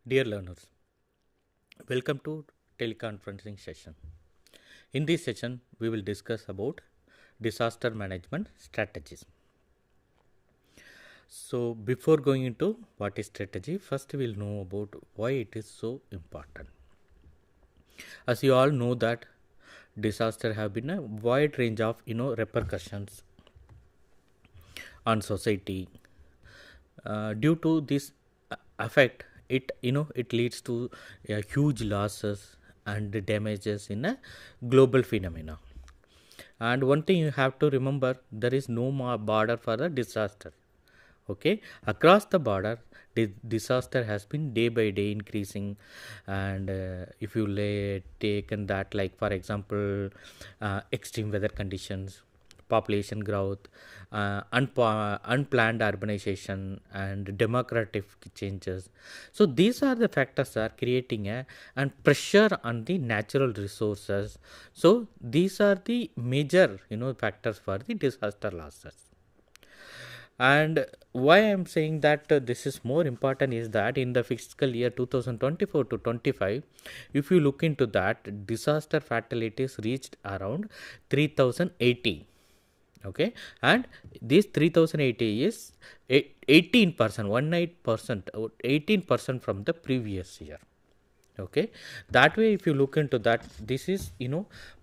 Dear learners, welcome to teleconferencing session. In this session, we will discuss about disaster management strategies. So before going into what is strategy, first we will know about why it is so important. As you all know that disaster have been a wide range of repercussions on society. Due to this effect, it leads to huge losses and damages in a global phenomena. And one thing you have to remember, there is no more border for the disaster. Okay, across the border, the disaster has been day by day increasing. And if you taken that, like for example, extreme weather conditions, population growth, unplanned urbanization, and demographic changes. So these are the factors that are creating and pressure on the natural resources. So these are the major factors for the disaster losses. And why I'm saying that this is more important is that in the fiscal year 2024 to 25, if you look into that, disaster fatalities reached around 3080. Okay, and this 3080 is 18%, 18% from the previous year. Okay, that way if you look into that, this is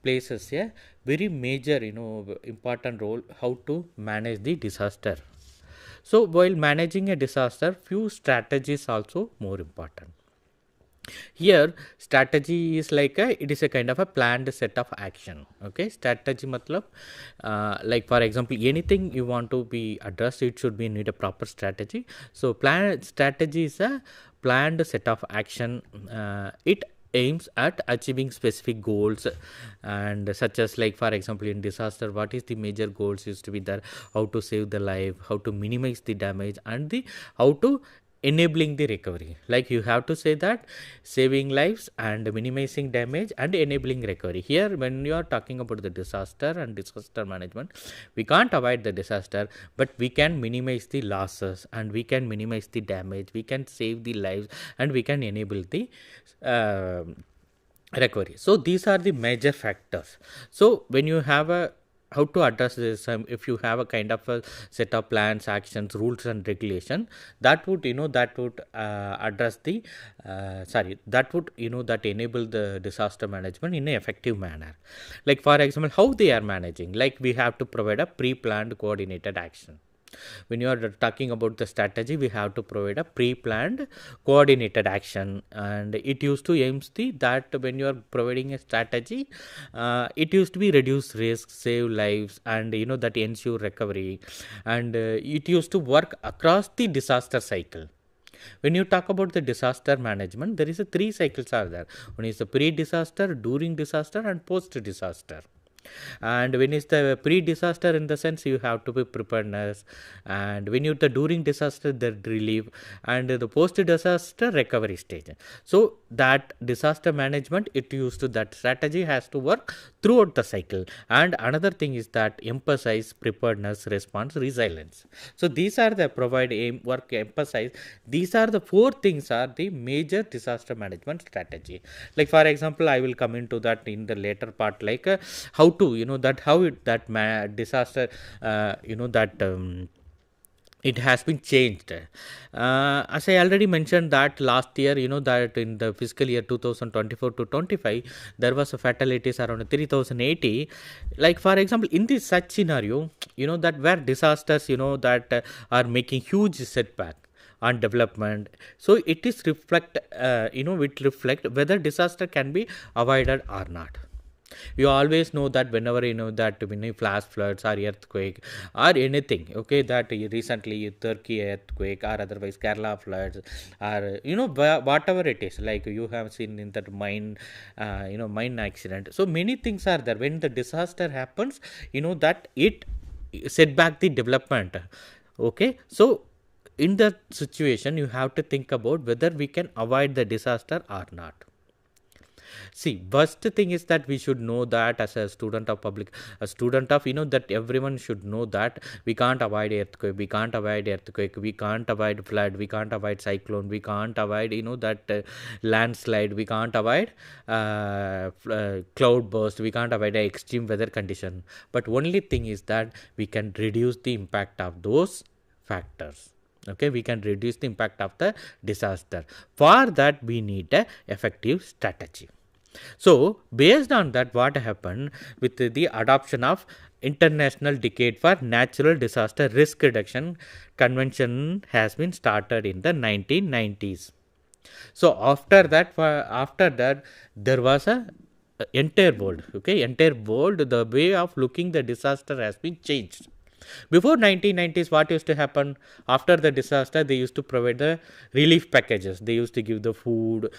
places a very major important role how to manage the disaster. So while managing a disaster, few strategies also more important. Here strategy is like it is a kind of a planned set of action. Okay, strategy matlab like for example, anything you want to be addressed, it should be need a proper strategy. So plan strategy is a planned set of action. It aims at achieving specific goals, and such as like for example in disaster, what is the major goals used to be there, how to save the life, how to minimize the damage, and the how to enabling the recovery. Like you have to say that saving lives and minimizing damage and enabling recovery. Here when you are talking about the disaster and disaster management, we can't avoid the disaster, but we can minimize the losses and we can minimize the damage, we can save the lives, and we can enable the recovery. So these are the major factors. So when you have a how to address this, if you have a kind of a set of plans, actions, rules and regulation, that would address the that would that enable the disaster management in an effective manner. Like for example, how they are managing, like we have to provide a pre-planned coordinated action. When you are talking about the strategy, we have to provide a pre-planned coordinated action, and it used to aims that when you are providing a strategy, it used to be reduce risk, save lives, and that ensure recovery, and it used to work across the disaster cycle. When you talk about the disaster management, there is a 3 cycles are there. One is the pre-disaster, during disaster, and post-disaster. And when it's the pre-disaster, in the sense you have to be preparedness, and when you the during disaster, the relief, and the post-disaster recovery stage. So that disaster management, it used to that strategy has to work throughout the cycle. And another thing is that emphasize preparedness, response, resilience. So these are the provide aim, work, emphasize. These are the 4 things are the major disaster management strategy. Like for example, I will come into that in the later part, like how to that how it that disaster it has been changed. As I already mentioned that last year, that in the fiscal year 2024 to 25, there was a fatalities around 3080. Like for example, in this such scenario, that where disasters, that are making huge setback on development. So it is reflect, it reflect whether disaster can be avoided or not. You always know that whenever that when flash floods or earthquake or anything, okay, that recently Turkey earthquake or otherwise Kerala floods, or whatever it is, like you have seen in that mine mine accident. So many things are there. When the disaster happens, that it set back the development. Okay, so in that situation, you have to think about whether we can avoid the disaster or not. See, first thing is that we should know that as a student of public, a student of, that everyone should know that we can't avoid earthquake, we can't avoid flood, we can't avoid cyclone, we can't avoid, that landslide, we can't avoid cloud burst, we can't avoid extreme weather condition. But only thing is that we can reduce the impact of those factors. Okay, we can reduce the impact of the disaster. For that, we need a effective strategy. So, based on that, what happened with the adoption of International Decade for Natural Disaster Risk Reduction Convention has been started in the 1990s. So, after that, there was a entire world. Okay, entire world. The way of looking the disaster has been changed. Before 1990s, what used to happen? After the disaster, they used to provide the relief packages. They used to give the food,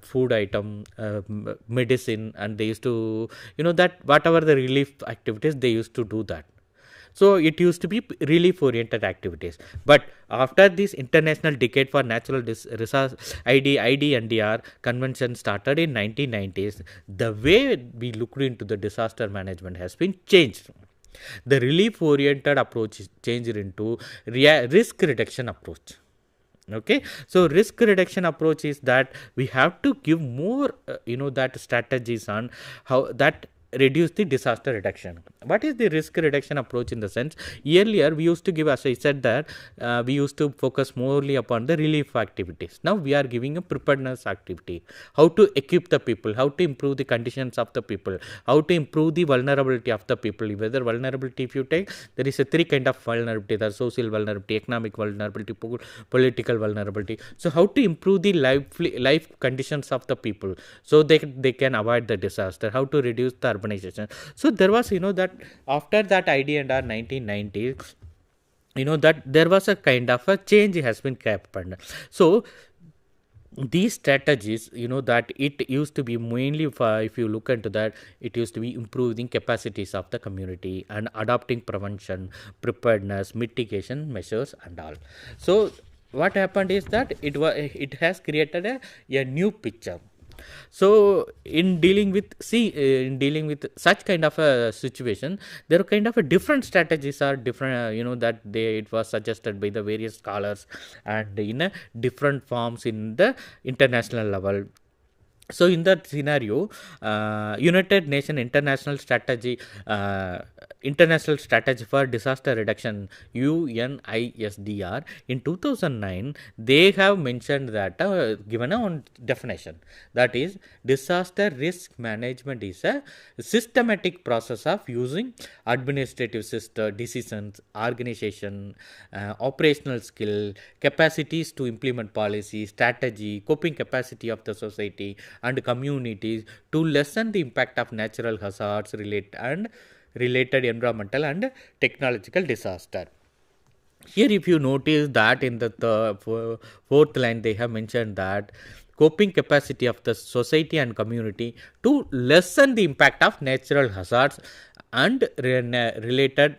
food item, medicine, and they used to, that whatever the relief activities, they used to do that. So it used to be relief oriented activities. But after this International Decade for Natural Resource IDNDR convention started in 1990s, the way we looked into the disaster management has been changed. The relief oriented approach is changed into risk reduction approach. Okay, so risk reduction approach is that we have to give more that strategies on how that reduce the disaster reduction. What is the risk reduction approach? In the sense, earlier we used to give, as I said, that we used to focus morely upon the relief activities. Now we are giving a preparedness activity, how to equip the people, how to improve the conditions of the people, how to improve the vulnerability of the people. Whether vulnerability, if you take, there is a three kind of vulnerability: the social vulnerability, economic vulnerability, political vulnerability. So how to improve the life conditions of the people so they can avoid the disaster, how to reduce the urbanization. So there was, that after that IDNR 1990s, that there was a kind of a change has been happened. So these strategies, that it used to be mainly for, if you look into that, it used to be improving capacities of the community and adopting prevention, preparedness, mitigation measures and all. So what happened is that it has created a new picture. So in dealing with such kind of a situation, there are kind of a different strategies are different, that it was suggested by the various scholars and in a different forms in the international level. So in that scenario, United Nations International Strategy for Disaster Reduction, UNISDR, in 2009, they have mentioned that, given a one definition, that is, disaster risk management is a systematic process of using administrative system, decisions, organization, operational skill, capacities to implement policy, strategy, coping capacity of the society and communities to lessen the impact of natural hazards related environmental and technological disaster. Here, if you notice that in the fourth line, they have mentioned that coping capacity of the society and community to lessen the impact of natural hazards and related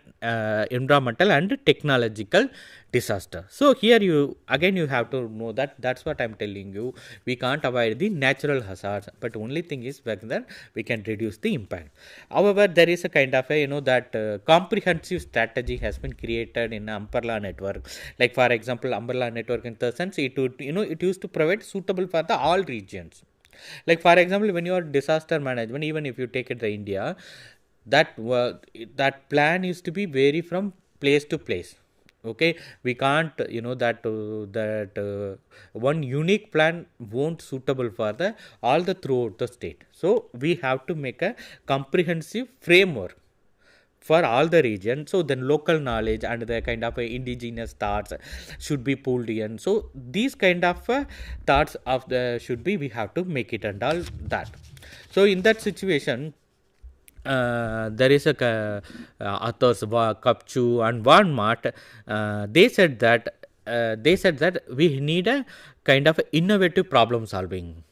environmental and technological disaster. So here you have to know that that's what I'm telling you. We can't avoid the natural hazards, but only thing is whether we can reduce the impact. However, there is a kind of a that comprehensive strategy has been created in umbrella network. Like for example, umbrella network in the sense it would it used to provide suitable for the all regions. Like for example, when you are disaster management, even if you take it the India, that plan used to be vary from place to place. Okay, we can't that one unique plan won't suitable for the all the throughout the state. So we have to make a comprehensive framework for all the region. So then local knowledge and the kind of indigenous thoughts should be pulled in. So these kind of thoughts of the should be, we have to make it and all that. So in that situation, there is a authors Kapchu and Walmart. They said that we need a kind of innovative problem solving.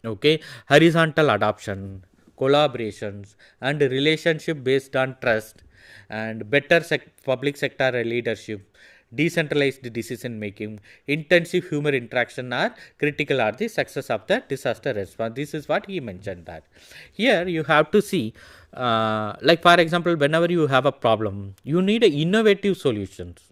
Okay, horizontal adoption, collaborations, and relationship based on trust, and better public sector leadership, decentralized decision making, intensive human interaction are critical are the success of the disaster response. This is what he mentioned that. Here you have to see, like for example, whenever you have a problem, you need a innovative solutions.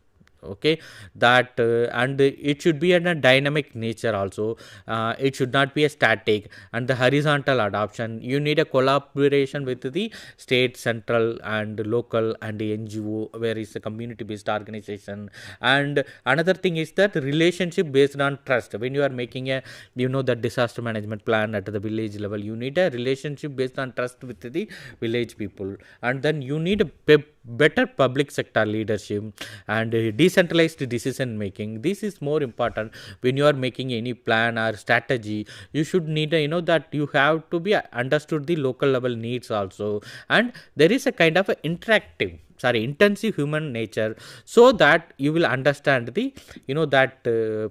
Okay, that and it should be in a dynamic nature also. It should not be a static, and the horizontal adoption, you need a collaboration with the state, central and local and the NGO, where is a community based organization. And another thing is that relationship based on trust. When you are making a the disaster management plan at the village level, you need a relationship based on trust with the village people. And then you need a better public sector leadership and decentralized decision making. This is more important when you are making any plan or strategy. You should need that you have to be understood the local level needs also, and there is a kind of a intensive human nature, so that you will understand the that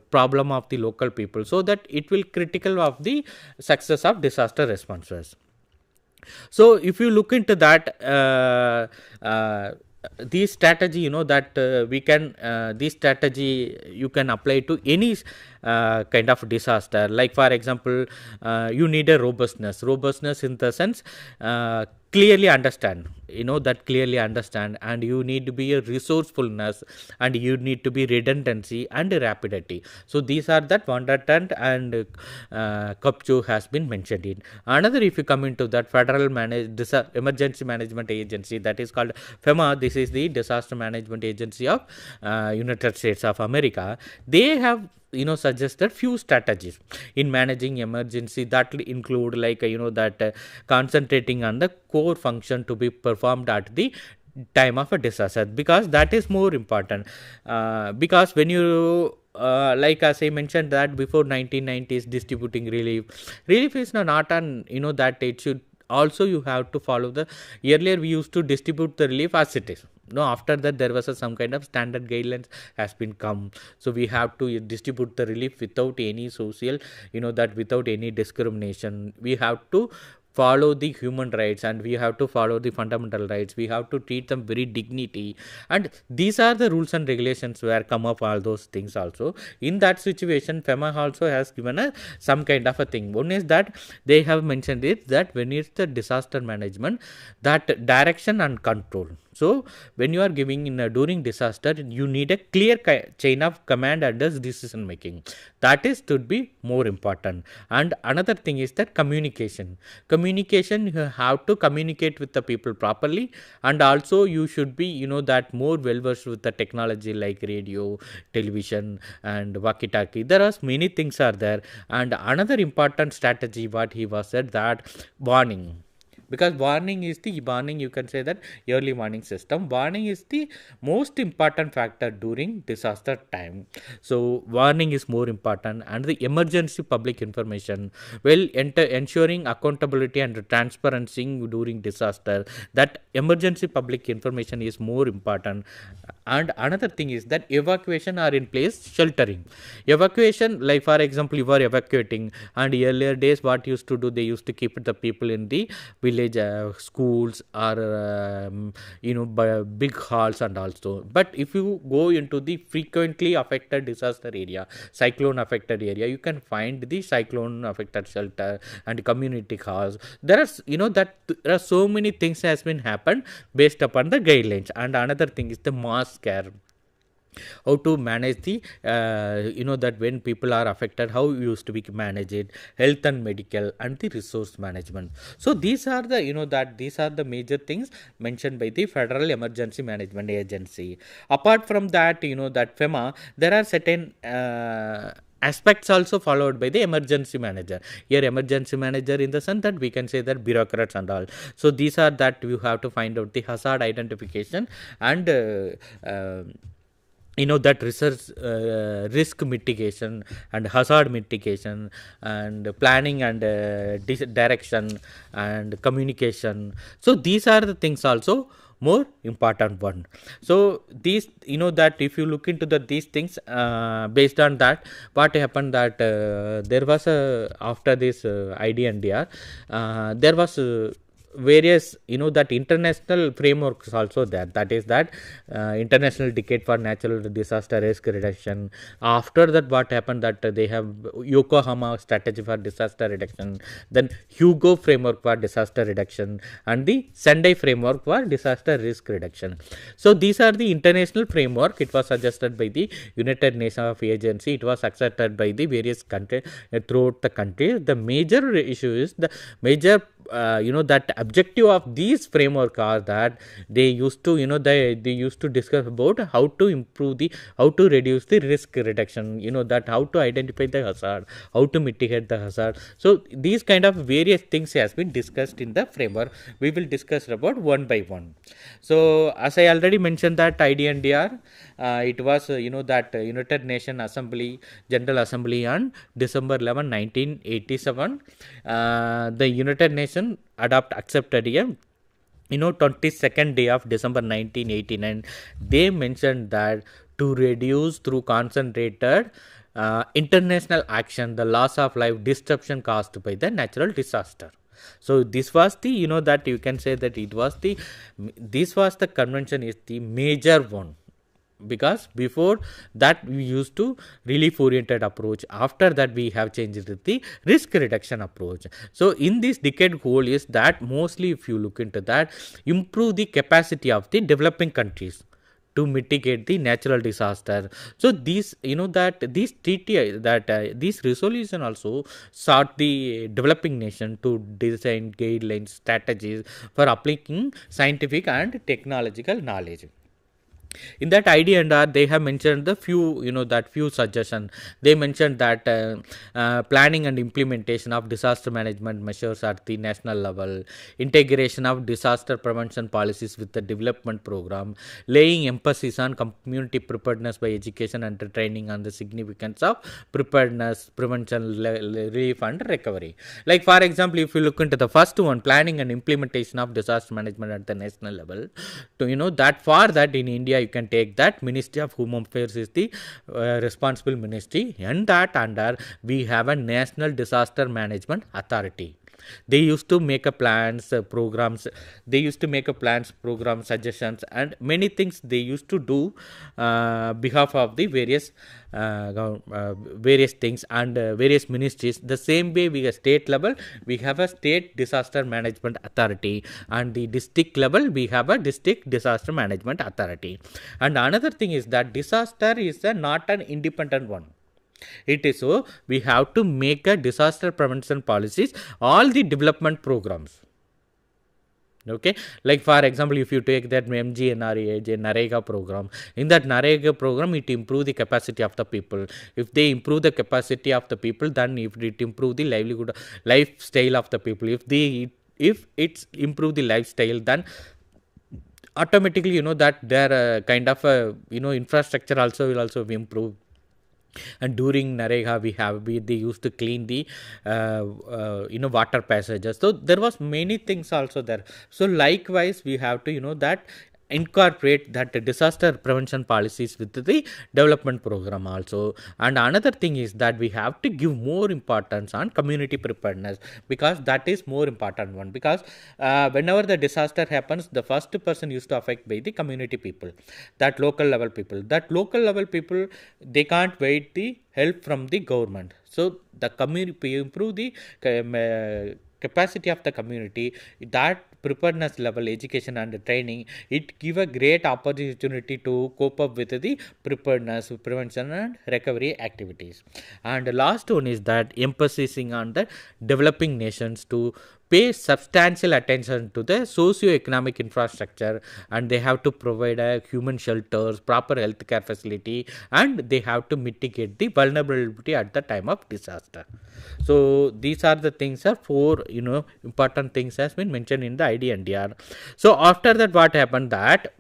problem of the local people, so that it will critical of the success of disaster responses. So if you look into that, this strategy, that we can this strategy you can apply to any kind of disaster. Like for example, you need a robustness in the sense, clearly understand, clearly understand, and you need to be a resourcefulness, and you need to be redundancy and rapidity. So these are that Vandertant and Kupcho has been mentioned in. Another, if you come into that federal emergency management agency, that is called FEMA. This is the disaster management agency of United States of America. They have suggested few strategies in managing emergency, that will include like that concentrating on the core function to be performed at the time of a disaster, because that is more important. Because when you like as I mentioned that before 1990s, distributing relief is not on that it should also, you have to follow the earlier we used to distribute the relief as it is. No, after that there was some kind of standard guidelines has been come, so we have to distribute the relief without any social, that without any discrimination. We have to follow the human rights, and we have to follow the fundamental rights. We have to treat them very dignity, and these are the rules and regulations where come up all those things also. In that situation, FEMA also has given some kind of a thing. One is that they have mentioned it that when it's the disaster management, that direction and control. So when you are giving in during disaster, you need a clear chain of command under decision making. That is should be more important. And another thing is that communication, you have to communicate with the people properly, and also you should be that more well versed with the technology like radio, television and walkie talkie. There are many things are there. And another important strategy what he was said, that warning, because warning you can say that early warning system. Warning is the most important factor during disaster time. So warning is more important. And the emergency public information, ensuring accountability and transparency during disaster, that emergency public information is more important. And another thing is that evacuation are in place, sheltering. Evacuation, like for example, you are evacuating, and earlier days what used to do, they used to keep the people in the village schools or big halls and also. But if you go into the frequently affected disaster area, cyclone affected area, you can find the cyclone affected shelter and community halls. There are that there are so many things has been happened based upon the guidelines. And another thing is the mass care, how to manage the that when people are affected, how used to be manage it, health and medical and the resource management. So these are the these are the major things mentioned by the Federal Emergency Management Agency. Apart from that, that FEMA, there are certain aspects also followed by the emergency manager. Here emergency manager in the sense that we can say that bureaucrats and all. So these are that you have to find out the hazard identification and that research, risk mitigation and hazard mitigation and planning and direction and communication. So these are the things also more important one. So these that if you look into these things, based on that, what happened that there was after this IDNDR, there was various that international frameworks also there, that is that international decade for natural disaster risk reduction. After that, what happened, that they have Yokohama strategy for disaster reduction, then Hugo framework for disaster reduction, and the Sendai framework for disaster risk reduction. So these are the international framework. It was suggested by the United Nations of agency. It was accepted by the various countries throughout the country. The major issue is the major that objective of these framework are that they used to they used to discuss about how to improve the, how to reduce the risk reduction, that how to identify the hazard, how to mitigate the hazard. So these kind of various things has been discussed in the framework. We will discuss about one by one. So as I already mentioned that IDNDR, it was that United Nations Assembly, General Assembly on December 11, 1987. The United Nations accepted a 22nd day of December 1989. They mentioned that to reduce through concentrated international action the loss of life disruption caused by the natural disaster. So this was the that you can say that it was the, this was the convention is the major one, because before that we used to relief oriented approach. After that we have changed it the risk reduction approach. So in this decade goal is that mostly, if you look into that, improve the capacity of the developing countries to mitigate the natural disaster. So these that these treaty that this resolution also sought the developing nation to design guidelines, strategies for applying scientific and technological knowledge. In that IDNR, they have mentioned the few that few suggestions. They mentioned that planning and implementation of disaster management measures at the national level, integration of disaster prevention policies with the development program, laying emphasis on community preparedness by education and training on the significance of preparedness, prevention, relief and recovery. Like for example, if you look into the first one, planning and implementation of disaster management at the national level, to that for that in India you can take that Ministry of Home Affairs is the responsible ministry, and that under we have a National Disaster Management Authority. They used to make a plans, programs. They used to make a plans, programs, suggestions, and many things they used to do behalf of the various various things and various ministries. The same way we have state level, we have a state disaster management authority, and the district level we have a district disaster management authority. And another thing is that disaster is not an independent one. It is so we have to make a disaster prevention policies, all the development programs. Okay, like for example, if you take that MGNREA NREGA program, in that NREGA program it improve the capacity of the people. If they improve the capacity of the people, then if it improve the livelihood, lifestyle of the people, if it's improve the lifestyle, then automatically that their kind of infrastructure also will also improve. And during NREGA they used to clean the water passages. So there was many things also there. So likewise we have to that incorporate that disaster prevention policies with the development program also. And another thing is that we have to give more importance on community preparedness, because that is more important one, because whenever the disaster happens, the first person used to affect by the community people, that local level people they can't wait the help from the government. So the community improve the capacity of the community, that preparedness level, education and training, it give a great opportunity to cope up with the preparedness, prevention and recovery activities. And the last one is that emphasizing on the developing nations to pay substantial attention to the socio-economic infrastructure, and they have to provide human shelters, proper healthcare facility, and they have to mitigate the vulnerability at the time of disaster. So these are the things, are four important things has been mentioned in the IDNDR. So after that, what happened that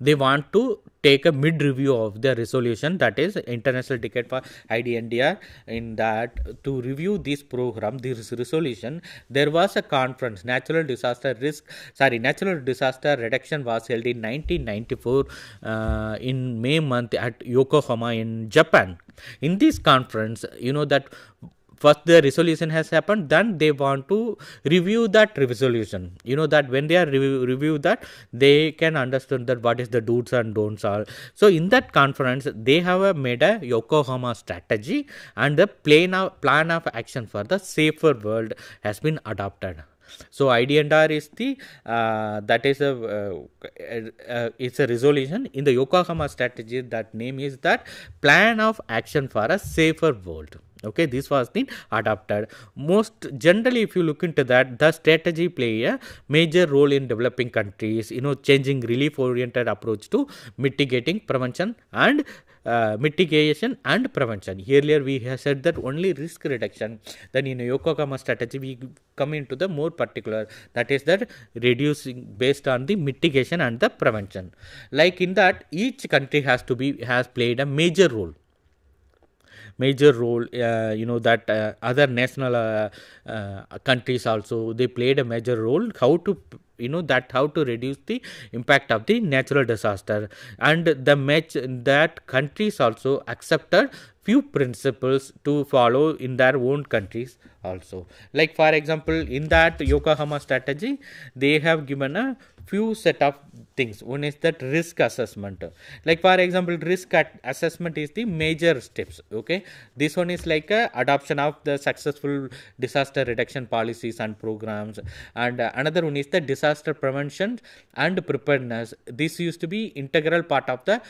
they want to take a mid review of the resolution, that is international decade for IDNDR. In that, to review this program, this resolution, there was a conference, natural disaster reduction was held in 1994 in May month at Yokohama in Japan. In this conference, that first the resolution has happened, then they want to review that resolution. That when they are review that, they can understand that what is the do's and don'ts are. So in that conference, they have made a Yokohama strategy, and the plan of action for the safer world has been adopted. So IDNR is the that is it's a resolution in the Yokohama strategy. That name is that plan of action for a safer world. Okay, this was the adopted. Most generally, if you look into that, the strategy play a major role in developing countries, changing relief oriented approach to mitigating prevention and mitigation and prevention. Earlier we have said that only risk reduction. Then in a Yokohama strategy we come into the more particular, that is that reducing based on the mitigation and the prevention. Like in that, each country has played a major role. That other national countries also, they played a major role how to reduce the impact of the natural disaster, and that countries also accepted few principles to follow in their own countries also. Like for example, in that Yokohama strategy, they have given a few set of things. One is that risk assessment. Like for example, risk assessment is the major steps. Okay, this one is like a adoption of the successful disaster reduction policies and programs, and another one is the disaster prevention and preparedness. This used to be integral part of the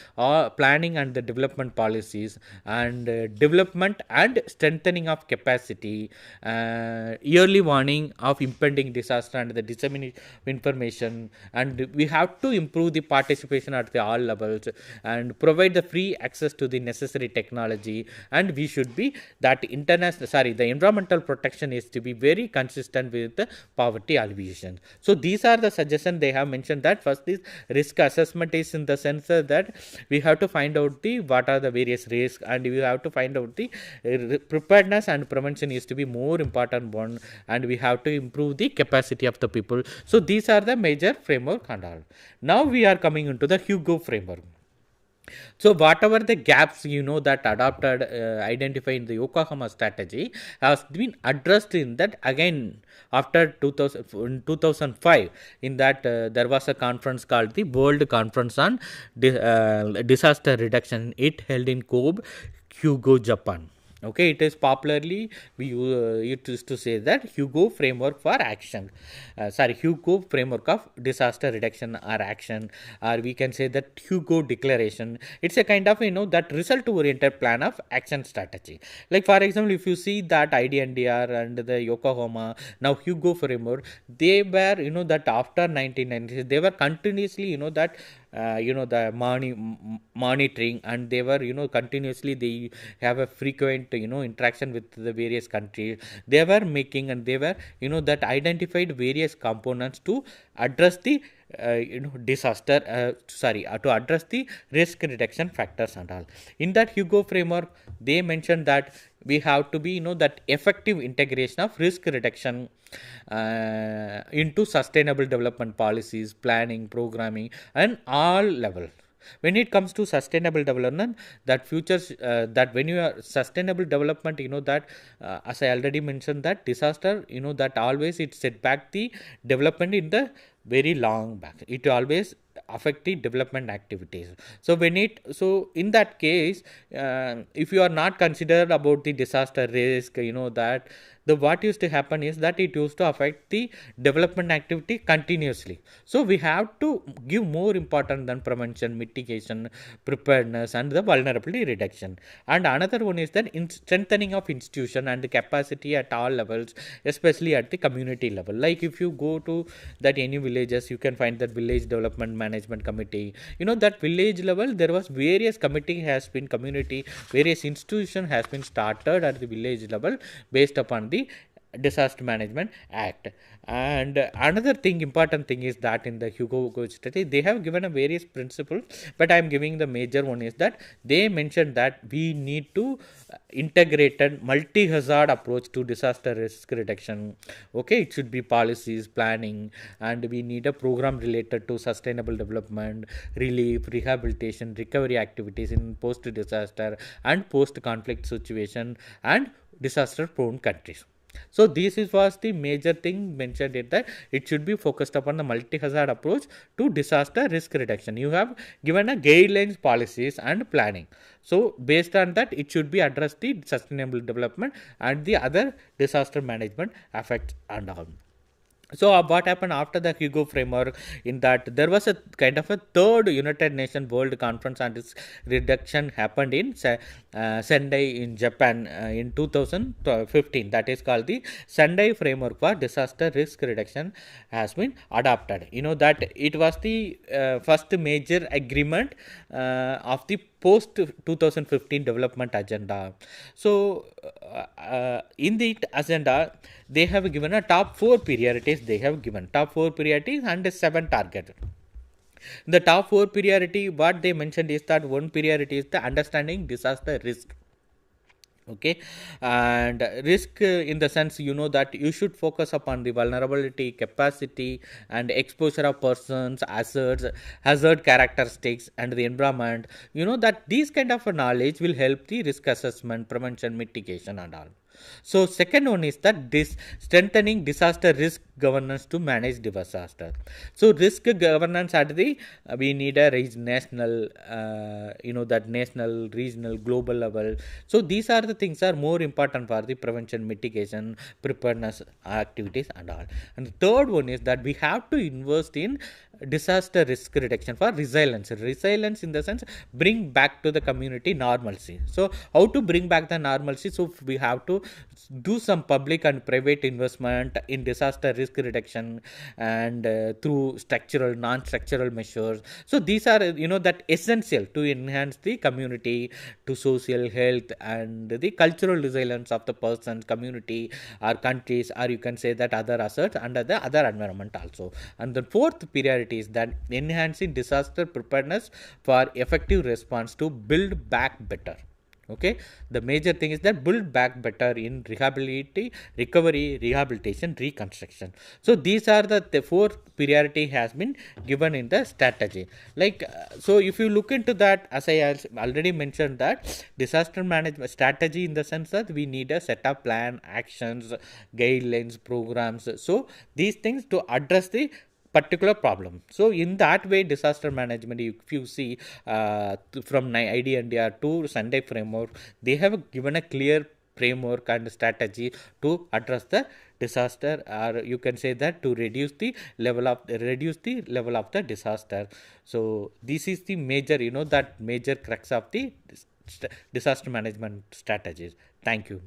planning and the development policies, and development and strengthening of capacity, early warning of impending disaster and the dissemination of information. And we have to improve the participation at the all levels and provide the free access to the necessary technology. And we should be that the environmental protection is to be very consistent with the poverty alleviation. So these are the suggestions they have mentioned. That first is risk assessment is in the sense that we have to find out what are the various risks, and we have to find out the preparedness and prevention is to be more important one, and we have to improve the capacity of the people. So these are the major framework and all. Now we are coming into the Hugo framework. So whatever the gaps that adopted identified in the Yokohama strategy has been addressed in that again after 2005. In that there was a conference called the World Conference on Disaster Reduction. It held in Kobe, Hugo, Japan. Okay, it is popularly we used to say that Hugo framework for action. Hugo framework of disaster reduction or action, or we can say that Hugo declaration. It's a kind of that result oriented plan of action strategy. Like for example, if you see that IDNDR and the Yokohama, now Hugo framework, they were that after 1990s they were continuously the monitoring, and they were continuously they have a frequent interaction with the various countries. They were making, and they were that identified various components to address the disaster to address the risk reduction factors and all. In that Hugo framework, they mentioned that we have to be that effective integration of risk reduction into sustainable development policies, planning, programming, and all levels. When it comes to sustainable development, that futures that when you are sustainable development, that as I already mentioned, that disaster that always it set back the development in the very long back. It always affect the development activities. So in that case, if you are not considered about the disaster risk, that the what used to happen is that it used to affect the development activity continuously. So we have to give more importance than prevention, mitigation, preparedness, and the vulnerability reduction. And another one is that strengthening of institution and the capacity at all levels, especially at the community level. Like if you go to that any villages, you can find that village development management committee. That village level, there was various committee has been community, various institution has been started at the village level based upon the Disaster Management Act. And another thing, important thing is that in the Hugo study, they have given a various principles, but I am giving the major one is that they mentioned that we need to integrate a multi-hazard approach to disaster risk reduction. Okay, it should be policies, planning, and we need a program related to sustainable development, relief, rehabilitation, recovery activities in post-disaster and post-conflict situation and disaster-prone countries. So this was the major thing mentioned in that it should be focused upon the multi-hazard approach to disaster risk reduction. You have given a guidelines, policies and planning. So based on that, it should be addressed the sustainable development and the other disaster management effects and all. So what happened after the Hugo framework? In that there was a kind of a third United Nations World Conference on this reduction happened in Sendai in Japan in 2015. That is called the Sendai framework for disaster risk reduction has been adopted. You know that it was the first major agreement of the post 2015 development agenda. So in the agenda they have given a top 4 priorities. They have given top 4 priorities and 7 targets. The top 4 priority, what they mentioned is that one priority is the understanding disaster risk. Okay, and risk in the sense, you know, that you should focus upon the vulnerability, capacity and exposure of persons, assets, hazard characteristics and the environment. You know that these kind of knowledge will help the risk assessment, prevention, mitigation and all. So second one is that this strengthening disaster risk governance to manage disaster. So risk governance at the we need a national, you know, that national, regional, global level. So these are the things are more important for the prevention, mitigation, preparedness activities and all. And the third one is that we have to invest in disaster risk reduction for resilience. Resilience in the sense bring back to the community normalcy. So how to bring back the normalcy? So we have to do some public and private investment in disaster risk reduction and through structural, non-structural measures. So these are, you know, that essential to enhance the community, to social health and the cultural resilience of the person, community or countries, or you can say that other assets under the other environment also. And the fourth priority is that enhancing disaster preparedness for effective response to build back better. Okay, the major thing is that build back better in recovery, rehabilitation, reconstruction. So these are the 4 priority has been given in the strategy. Like so if you look into that, as I already mentioned, that disaster management strategy in the sense that we need a set of plan, actions, guidelines, programs. So these things to address the particular problem. So in that way, disaster management, if you see from IDNDR to Sunday framework, they have given a clear framework and strategy to address the disaster, or you can say that to reduce the level of the disaster. So this is the major, you know, that major crux of the disaster management strategies. Thank you.